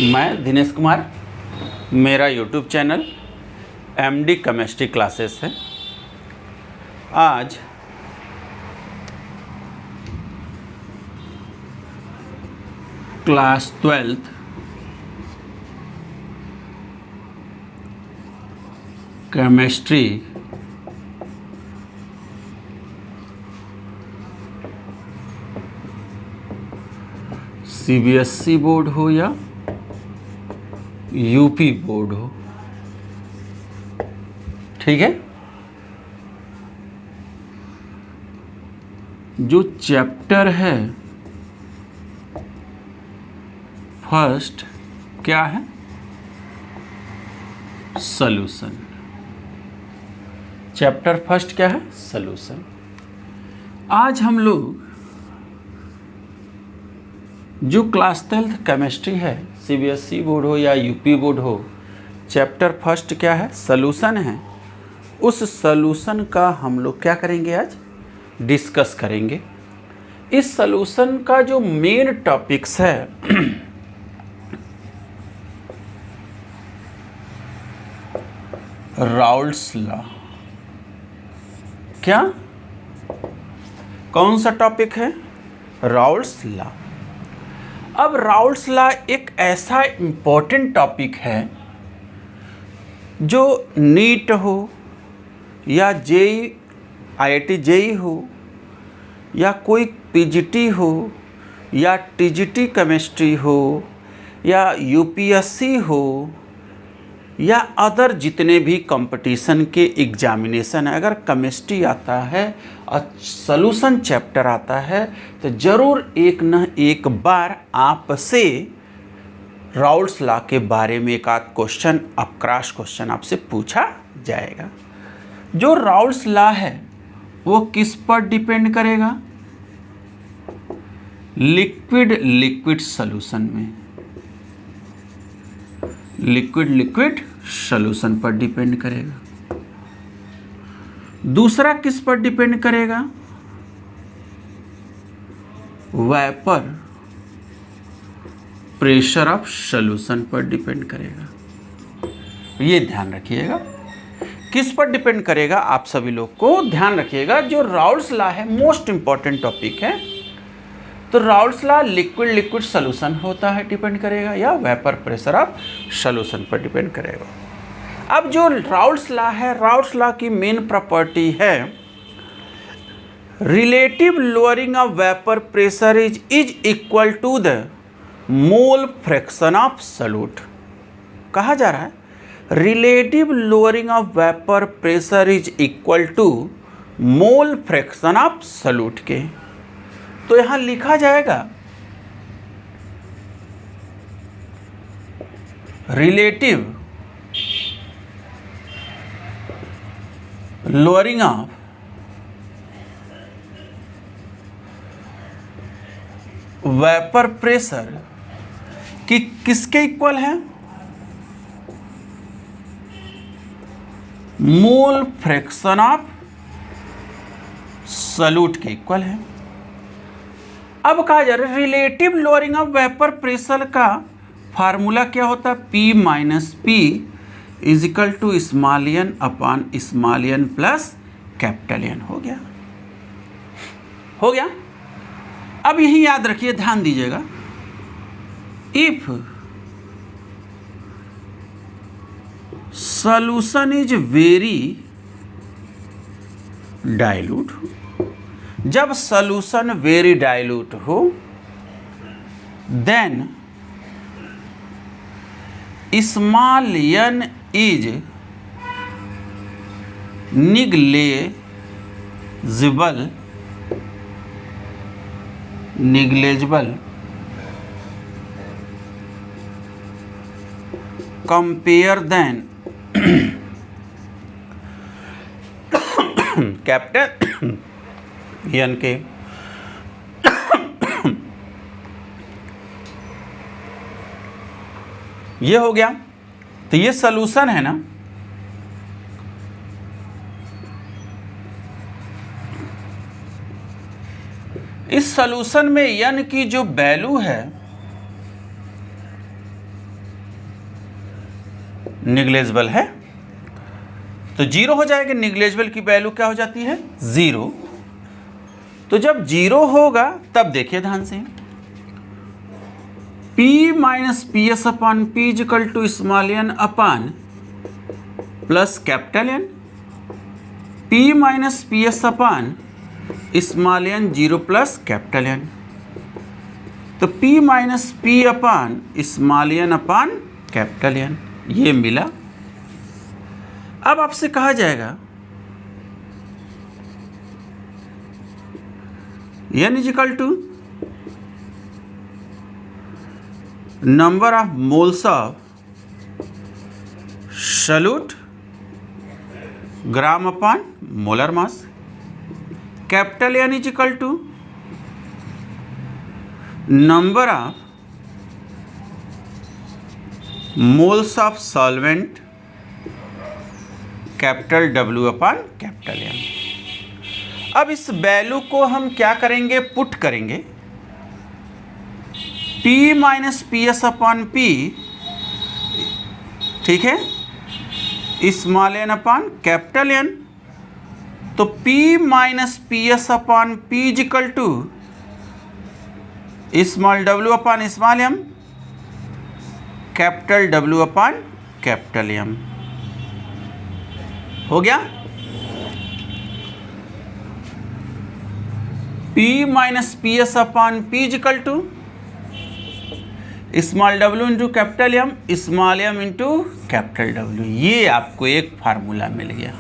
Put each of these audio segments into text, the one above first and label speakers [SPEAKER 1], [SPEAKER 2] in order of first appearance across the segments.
[SPEAKER 1] मैं दिनेश कुमार, मेरा YouTube channel MD chemistry classes है। आज class 12th chemistry CBSE board हो या यूपी बोर्ड हो, ठीक है। जो चैप्टर है फर्स्ट क्या है? सॉल्यूशन। चैप्टर फर्स्ट क्या है? सॉल्यूशन। आज हम लोग जो क्लास 12th केमिस्ट्री है, सीबीएसई बोर्ड हो या यूपी बोर्ड हो, चैप्टर फर्स्ट क्या है? सॉल्यूशन है। उस सॉल्यूशन का हम लोग क्या करेंगे? आज डिस्कस करेंगे। इस सॉल्यूशन का जो मेन टॉपिक्स है राउल्ट्स लॉ। क्या कौन सा टॉपिक है? Raoult's law. अब राउल्ट्स लॉ एक ऐसा इम्पोर्टेंट टॉपिक है जो नीट हो या जेई आईआईटी जेई हो या कोई पीजीटी हो या टीजीटी केमिस्ट्री हो या यूपीएससी हो या अदर जितने भी कंपटीशन के एग्जामिनेशन है, अगर केमिस्ट्री आता है और सॉल्यूशन चैप्टर आता है तो ज़रूर एक न एक बार आपसे राउल्ट्स लॉ के बारे में एक आध क्वेश्चन, क्रॉस क्वेश्चन आपसे पूछा जाएगा। जो राउल्ट्स लॉ है वो किस पर डिपेंड करेगा? लिक्विड सॉल्यूशन में, लिक्विड सॉल्यूशन पर डिपेंड करेगा। दूसरा किस पर डिपेंड करेगा? वेपर प्रेशर ऑफ सॉल्यूशन पर डिपेंड करेगा। ये ध्यान रखिएगा, किस पर डिपेंड करेगा आप सभी लोग को ध्यान रखिएगा। जो राउल्ट्स लॉ है मोस्ट इंपॉर्टेंट टॉपिक है। तो राउल्ट्स लॉ लिक्विड सॉल्यूशन होता है, डिपेंड करेगा, या वेपर प्रेशर ऑफ सॉल्यूशन पर डिपेंड करेगा। अब जो राउल्ट्स लॉ है, राउल्ट्स लॉ की मेन प्रॉपर्टी है relative lowering of vapour pressure is equal to the mole fraction of solute. कहा जा रहा है relative lowering of vapour pressure is equal to mole fraction of solute के। तो यहां लिखा जाएगा relative lowering of vapour pressure कि किसके इक्वल है? मोल फ्रैक्शन ऑफ सॉल्यूट के इक्वल है। अब कहा जा रहा है relative lowering of vapour pressure का फार्मूला क्या होता है? P minus p is equal to small n upon small n plus capital n. हो गया, हो गया। अब यही याद रखिए, ध्यान दीजिएगा। If solution is very dilute, जब सॉल्यूशन वेरी डाइल्यूट हो then small n is negligible compare than capital n के। ये हो गया। तो ये सॉल्यूशन है ना, इस इस सॉल्यूशन में n की जो वैल्यू है निग्लेजिबल है, तो 0 हो जाएगा। निग्लेजिबल की वैल्यू क्या हो जाती है? 0। तो जब 0 होगा तब देखिए ध्यान से, P minus P s upon p equal to small n upon plus capital n, P minus P s upon small n 0 plus capital n. तो P minus p upon small n upon capital n, ये मिला। अब आपसे कहा जाएगा n is equal to number of moles of solute gram upon molar mass. Capital N is equal to number of moles of solvent capital W upon capital M। अब इस value को हम क्या करेंगे? पुट करेंगे। P minus P s upon p, ठीक है, small n upon capital n. तो P minus P s upon p equal to small W upon small m, capital W upon capital m. हो गया। P minus P s upon p equal to small W into capital m, small m into capital W। ये आपको एक formula मिल गया।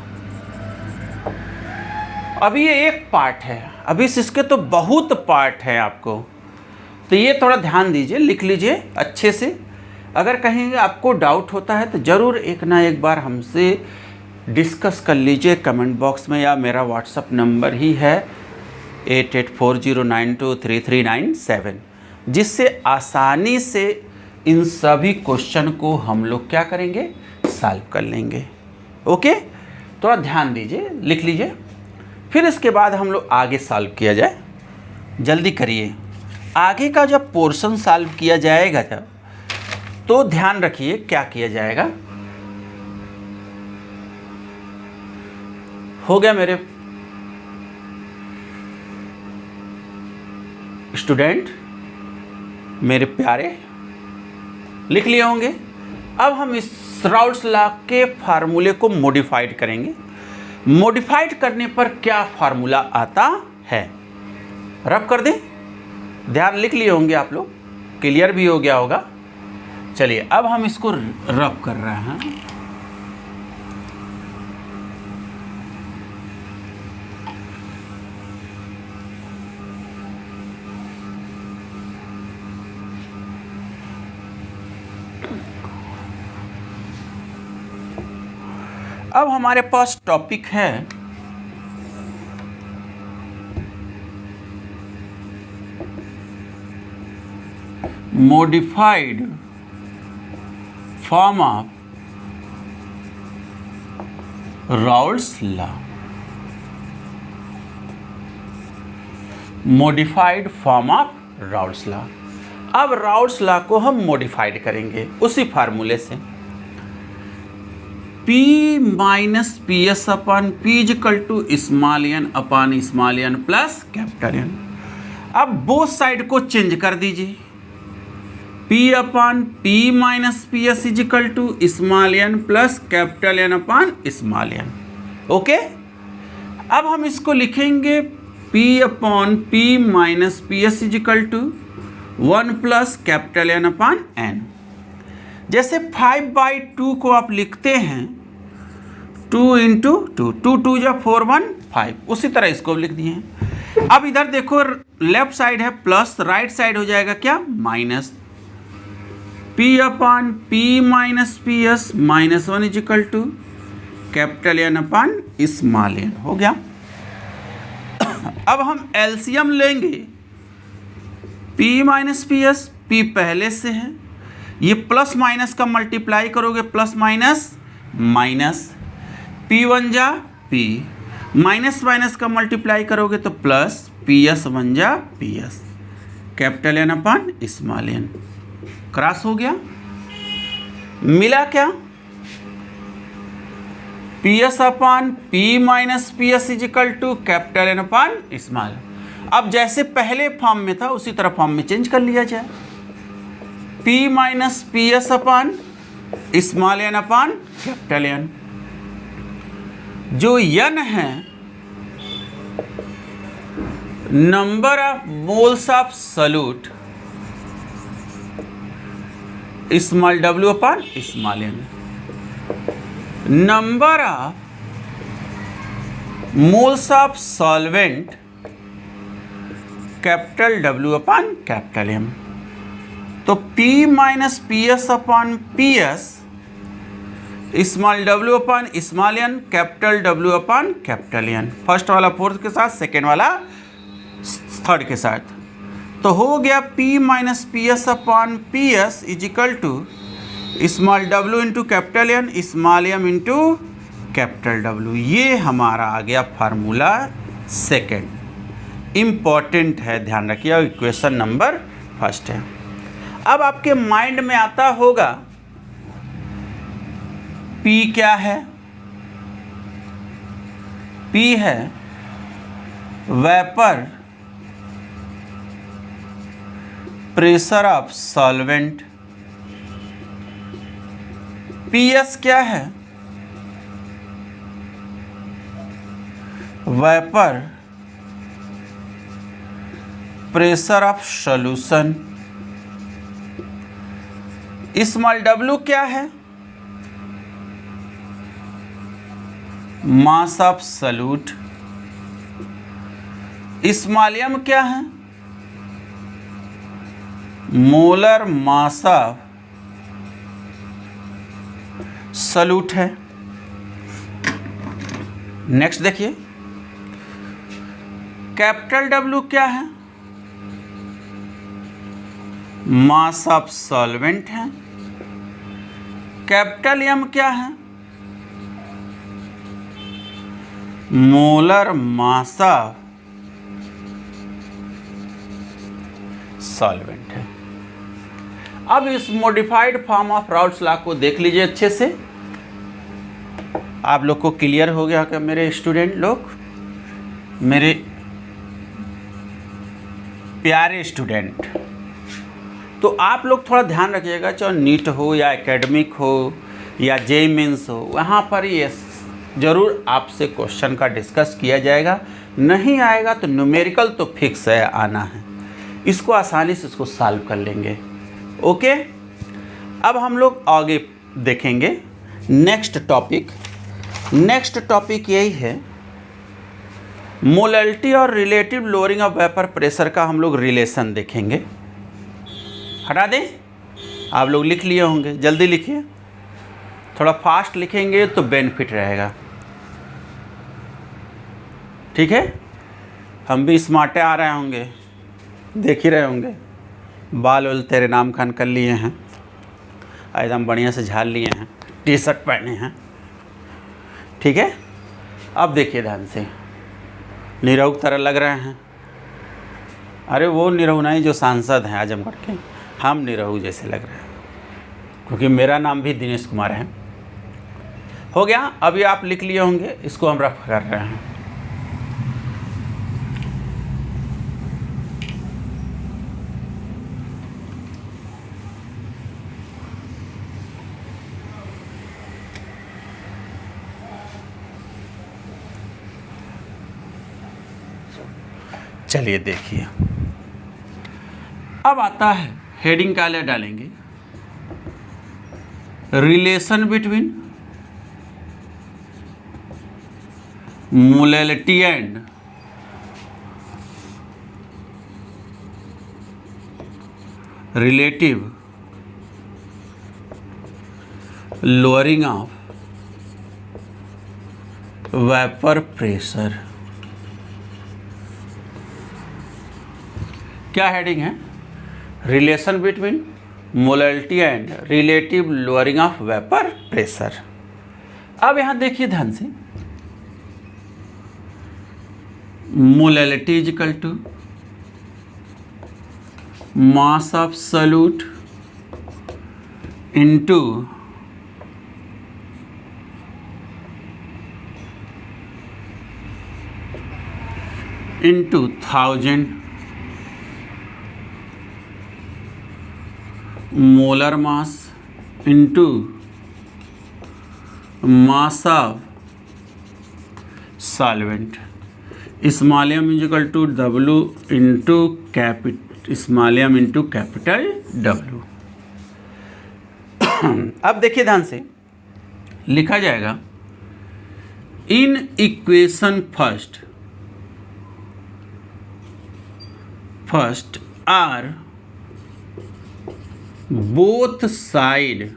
[SPEAKER 1] अभी ये एक part है, अभी इसके तो बहुत पार्ट है आपको, तो ये थोड़ा ध्यान दीजिए, लिख लीजिए अच्छे से। अगर कहीं आपको डाउट होता है तो ज़रूर एक ना एक बार हमसे डिस्कस कर लीजिए कमेंट बॉक्स में, या मेरा व्हाट्सअप नंबर ही है 8840923397, जिससे आसानी से इन सभी क्वेश्चन को हम लोग क्या करेंगे? सॉल्व कर लेंगे। ओके, थोड़ा ध्यान दीजिए, लिख लीजिए, फिर इसके बाद हम लोग आगे सॉल्व किया जाए। जल्दी करिए। आगे का जब पोर्शन सॉल्व किया जाएगा जब, तो ध्यान रखिए क्या किया जाएगा। हो गया मेरे स्टूडेंट, मेरे प्यारे, लिख लिए होंगे। अब हम इस राउल्स लॉ के फार्मूले को मॉडिफाइड करेंगे। मॉडिफाइड करने पर क्या फार्मूला आता है, रब कर दें। ध्यान लिख लिए होंगे आप लोग, क्लियर भी हो गया होगा। चलिए अब हम इसको रब कर रहे हैं। अब हमारे पास टॉपिक है modified form of Raoult's law. Modified form of Raoult's law. अब राउल्स लॉ को हम मॉडिफाइड करेंगे उसी फार्मूले से। P minus P s upon p equal to small n upon small n plus capital n. अब बोथ साइड को change कर दीजिए। P upon P minus P s equal to small n plus capital n upon small n. Okay, अब हम इसको लिखेंगे P upon P minus P s equal to 1 plus capital n upon n. जैसे 5/2 को आप लिखते हैं 2 इंटू 2, 2 2 या 4 1 5, उसी तरह इसको लिख दिए हैं। अब इधर देखो, लेफ्ट साइड है प्लस, राइट साइड हो जाएगा क्या? Minus. P upon P minus P s minus 1 is equal to capital n upon small n. हो गया। अब हम एलसीएम लेंगे। P minus P s, P पहले से है, ये प्लस माइनस का मल्टीप्लाई करोगे, प्लस माइनस माइनस, P1 जा P, माइनस माइनस का मल्टीप्लाई करोगे तो प्लस पी एस बन जा p s, capital n upon small n, cross हो गया। मिला क्या? P S upon p minus P s is equal to capital n upon small. अब जैसे पहले फॉर्म में था उसी तरह फॉर्म में चेंज कर लिया जाए। P minus P S upon small n upon capital N. जो n है number of moles of solute small w upon small n. Number of moles of solvent capital W upon capital M। तो P minus P S upon P S small w upon small n, capital W upon capital N. First वाला fourth के साथ, second वाला third के साथ। तो हो गया P minus P S upon P s is equal to small w into capital n, small m into capital W। ये हमारा आ गया फार्मूला सेकेंड। इम्पॉर्टेंट है, ध्यान रखिए। इक्वेशन नंबर फर्स्ट है। अब आपके माइंड में आता होगा P क्या है? P है vapour pressure of solvent. PS क्या है? Vapour pressure of solution. Small w क्या है? मास ऑफ सॉल्यूट। स्मॉल m क्या है? मोलर मास ऑफ सॉल्यूट है। नेक्स्ट देखिए, कैपिटल W क्या है? मास ऑफ सॉल्वेंट है। कैपिटल M क्या है? मोलर मास ऑफ सॉल्वेंट है। अब इस modified form of Raoult's law को देख लीजिए अच्छे से। आप लोग को क्लियर हो गया क्या मेरे स्टूडेंट लोग, मेरे प्यारे स्टूडेंट? तो आप लोग थोड़ा ध्यान रखिएगा, चाहे नीट हो या एकेडमिक हो या जेईई मेंस हो, वहाँ पर ये ज़रूर आपसे क्वेश्चन का डिस्कस किया जाएगा। नहीं आएगा तो न्यूमेरिकल तो फिक्स है, आना है। इसको आसानी से इसको सॉल्व कर लेंगे। ओके, अब हम लोग आगे देखेंगे नेक्स्ट टॉपिक यही है, मोलैलिटी और relative lowering of vapour pressure का हम लोग रिलेशन देखेंगे। हटा दें, आप लोग लिख लिए होंगे, जल्दी लिखिए। थोड़ा फास्ट लिखेंगे तो बेनिफिट रहेगा, ठीक है। हम भी स्मार्टे आ रहे होंगे, देख ही रहे होंगे। बाल वाल तेरे नाम खान कर लिए हैं, एकदम बढ़िया से झाड़ लिए हैं, टी शर्ट पहने हैं, ठीक है। अब देखिए ध्यान से, निरहु की तरह लग रहे हैं। अरे वो निरहु नहीं जो सांसद हैं आजमगढ़ के, हम निरहु जैसे लग रहे हैं, क्योंकि मेरा नाम भी दिनेश कुमार है। हो गया, अभी आप लिख लिए होंगे, इसको हम रफ कर रहे हैं। चलिए देखिए, अब आता है हेडिंग क्या डालेंगे, relation between molality and relative lowering of vapour pressure. क्या हेडिंग है? Relation between molality and relative lowering of vapour pressure. अब यहां देखिए ध्यान से, molality is equal to mass of solute into into 1000 molar mass into mass of solvent. Small m is equal to W into small m into capital W। अब देखिए ध्यान से लिखा जाएगा in equation first or both side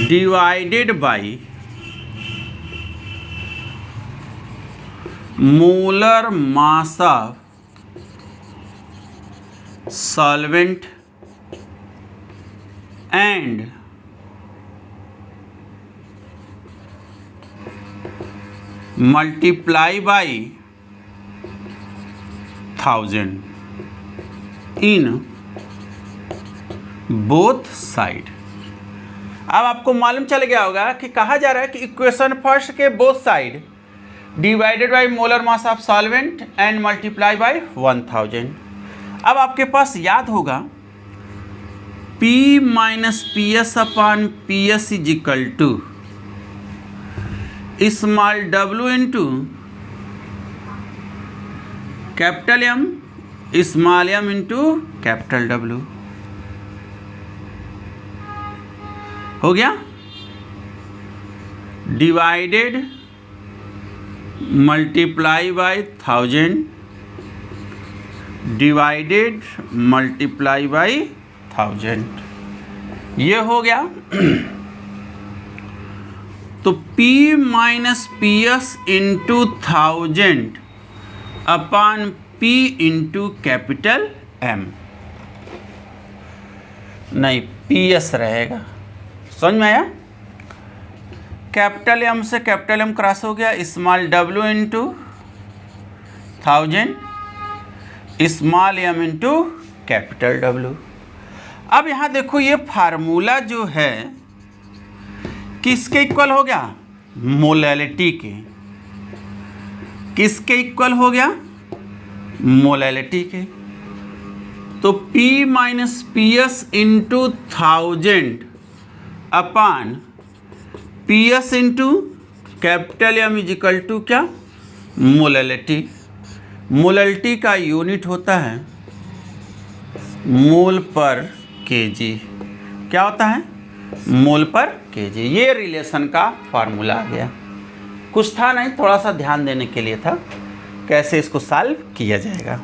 [SPEAKER 1] divided by molar mass of solvent and multiply by 1000 in both side। अब आपको मालूम चल गया होगा कि कहा जा रहा है कि इक्वेशन फर्स्ट के both side divided by molar mass of solvent and multiply by 1000। अब आपके पास याद होगा P minus P s upon p s is equal to small w into capital M small m into capital W। हो गया? Divided multiply by 1000 divided multiply by 1000। ये हो गया। तो P minus P S into 1000 upon P into capital M, नहीं PS रहेगा। समझ में आया? कैपिटल M से कैपिटल M क्रॉस हो गया, small w into 1000 small m into capital W। अब यहाँ देखो ये फार्मूला जो है किसके इक्वल हो गया? मोलैलिटी के। किसके इक्वल हो गया? मोलैलिटी के। तो P minus P S into 1000 upon P S into capital M is equal to क्या? मोलैलिटी। मोलैलिटी का यूनिट होता है मोल पर केजी। क्या होता है? मोल पर केजी। ये रिलेशन का फार्मूला आ गया। कुछ था नहीं, थोड़ा सा ध्यान देने के लिए था कैसे इसको सॉल्व किया जाएगा।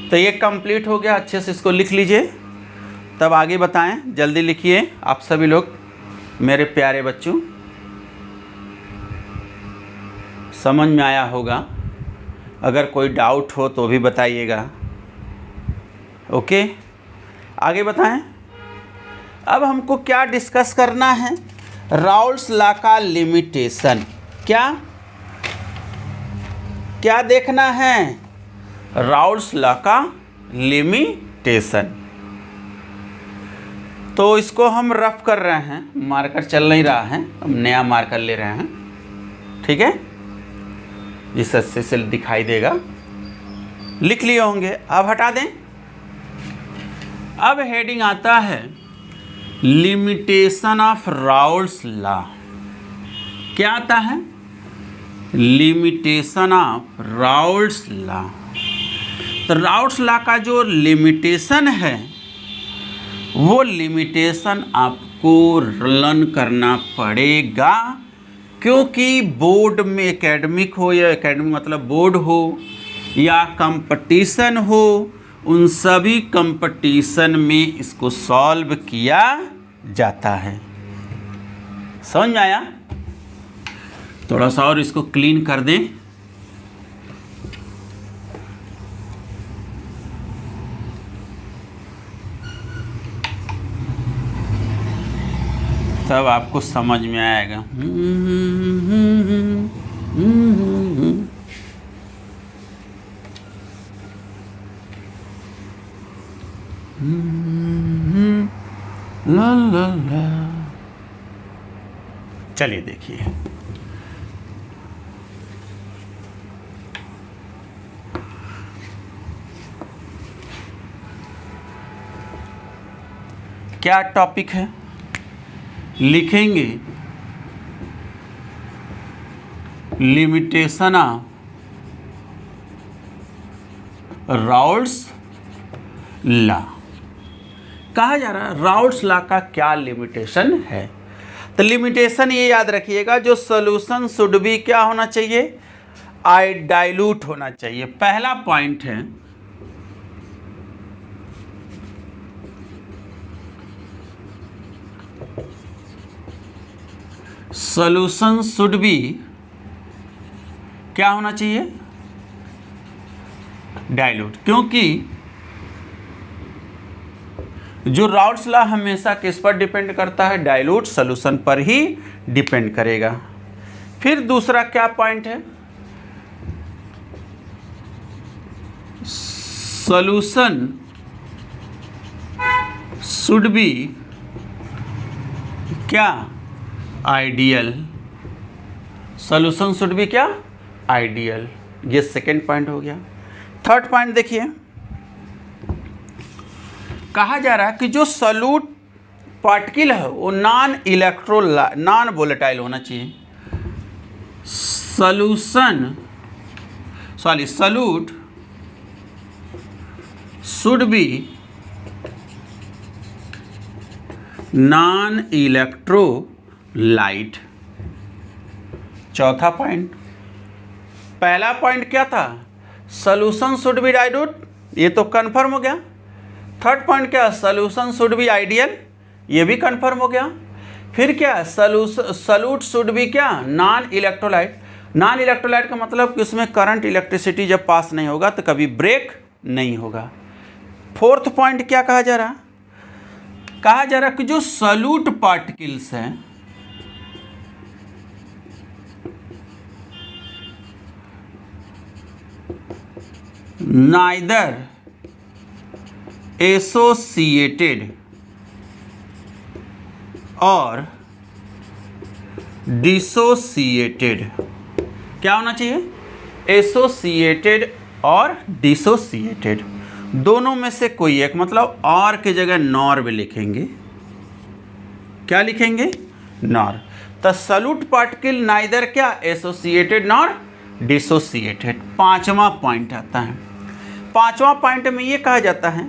[SPEAKER 1] तो ये कंप्लीट हो गया। अच्छे से इसको लिख लीजिए, तब आगे बताएं। जल्दी लिखिए आप सभी लोग, मेरे प्यारे बच्चों। समझ में आया होगा। अगर कोई डाउट हो तो भी बताइएगा। ओके, आगे बताएं। अब हमको क्या डिस्कस करना है? राउल्स लॉ का लिमिटेशन। क्या देखना है? राउल्स लॉ का लिमिटेशन। तो इसको हम रफ कर रहे हैं, मार्कर चल नहीं रहा है, हम नया मार्कर ले रहे हैं। ठीक है, जिस अच्छे से दिखाई देगा। लिख लिए होंगे, अब हटा दें। अब हेडिंग आता है लिमिटेशन ऑफ राउल्स लॉ। क्या आता है? Limitation of Raoult's law. तो राउल्स लॉ का जो लिमिटेशन है वो लिमिटेशन आपको लर्न करना पड़ेगा, क्योंकि बोर्ड में एकेडमिक हो या एकेडमिक मतलब बोर्ड हो या कंपटीशन हो, उन सभी कंपटीशन में इसको सॉल्व किया जाता है। समझ में आया? थोड़ा सा और इसको क्लीन कर दें। तब आपको समझ में आएगा। ला ला ला। चलिए देखिए, क्या टॉपिक है, लिखेंगे लिमिटेशन ऑफ राउल्ट्स लॉ। कहा जा रहा है राउल्ट्स लॉ का क्या लिमिटेशन है। तो लिमिटेशन ये याद रखिएगा, जो सॉल्यूशन शुड बी क्या होना चाहिए, डाइल्यूट होना चाहिए। पहला पॉइंट है सॉल्यूशन शुड बी क्या होना चाहिए, डाइल्यूट। क्योंकि जो राउल्ट्स लॉ हमेशा किस पर डिपेंड करता है, डाइल्यूट सॉल्यूशन पर ही डिपेंड करेगा। फिर दूसरा क्या पॉइंट है, सॉल्यूशन शुड बी क्या, आइडियल। सॉल्यूशन शुड बी क्या, आइडियल। ये सेकेंड पॉइंट हो गया। थर्ड पॉइंट देखिए, कहा जा रहा है कि जो सॉल्यूट पार्टिकल है वो नॉन वोलेटाइल होना चाहिए। Solute should be non electrolyte. चौथा पॉइंट, पहला पॉइंट क्या था, सॉल्यूशन शुड बी डाइल्यूट, ये तो कंफर्म हो गया। थर्ड पॉइंट क्या, सॉल्यूशन शुड बी आइडियल, ये भी कंफर्म हो गया। फिर क्या, सॉल्यूट शुड बी क्या, नॉन इलेक्ट्रोलाइट। नॉन इलेक्ट्रोलाइट का मतलब कि उसमें करंट इलेक्ट्रिसिटी जब पास नहीं होगा तो कभी ब्रेक नहीं होगा। फोर्थ पॉइंट क्या कहा जा रहा, कहा जा रहा कि जो सॉल्यूट पार्टिकल्स हैं नाइदर एसोसिएटेड और डिसोसिएटेड। क्या होना चाहिए, एसोसिएटेड और डिसोसिएटेड, दोनों में से कोई एक, मतलब और की जगह नॉर भी लिखेंगे। क्या लिखेंगे, नॉर। तो सॉल्यूट पार्टिकल नाइदर क्या, एसोसिएटेड नॉर डिसोसिएटेड। पांचवा पॉइंट आता है। पांचवा पॉइंट में ये कहा जाता है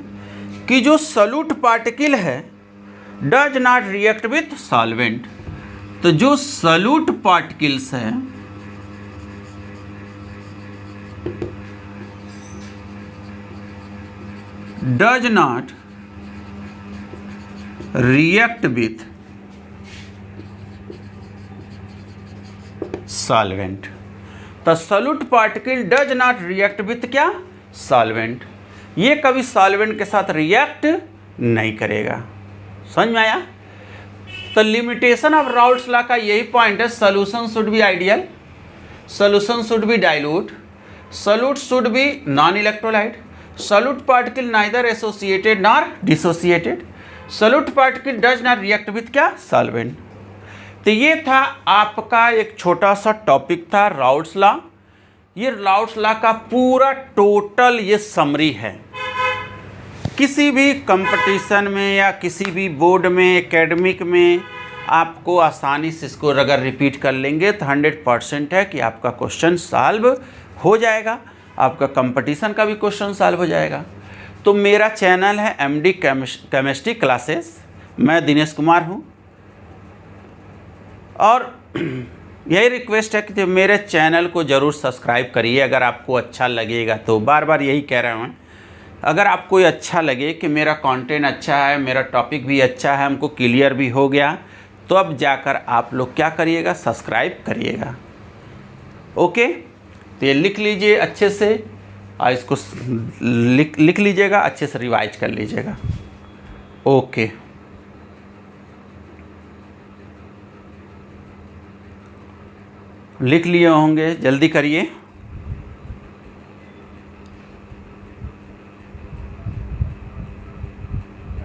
[SPEAKER 1] कि जो सॉल्यूट पार्टिकल है does not react with solvent. तो जो सॉल्यूट पार्टिकल्स है does not react with solvent. तो solute particle does not react with क्या, सॉल्वेंट। ये कभी सॉल्वेंट के साथ रिएक्ट नहीं करेगा। समझ में आया। तो लिमिटेशन ऑफ राउल्ट्स लॉ का यही पॉइंट है, solution should be ideal, solution should be dilute, solute should be non electrolyte, solute particle neither associated nor dissociated, solute particle does not react with क्या, सॉल्वेंट। तो ये था आपका एक छोटा सा टॉपिक था राउल्ट्स लॉ। ये राउल्ट्स लॉ का पूरा टोटल ये समरी है। किसी भी कंपटीशन में या किसी भी बोर्ड में, एकेडमिक में आपको आसानी से इसको अगर रिपीट कर लेंगे तो 100% है कि आपका क्वेश्चन सॉल्व हो जाएगा, आपका कंपटीशन का भी क्वेश्चन सॉल्व हो जाएगा। तो मेरा चैनल है MD केमिस्ट्री क्लासेस, मैं दिनेश कुमार हूँ। और यही रिक्वेस्ट है कि मेरे चैनल को ज़रूर सब्सक्राइब करिए अगर आपको अच्छा लगेगा तो। बार बार यही कह रहा हूँ, अगर आपको अच्छा लगे कि मेरा कंटेंट अच्छा है, मेरा टॉपिक भी अच्छा है, हमको क्लियर भी हो गया, तो अब जाकर आप लोग क्या करिएगा, सब्सक्राइब करिएगा। ओके, तो ये लिख लीजिए अच्छे से और इसको लिख लीजिएगा, अच्छे से रिवाइज कर लीजिएगा। ओके। लिख लिए होंगे, जल्दी करिए।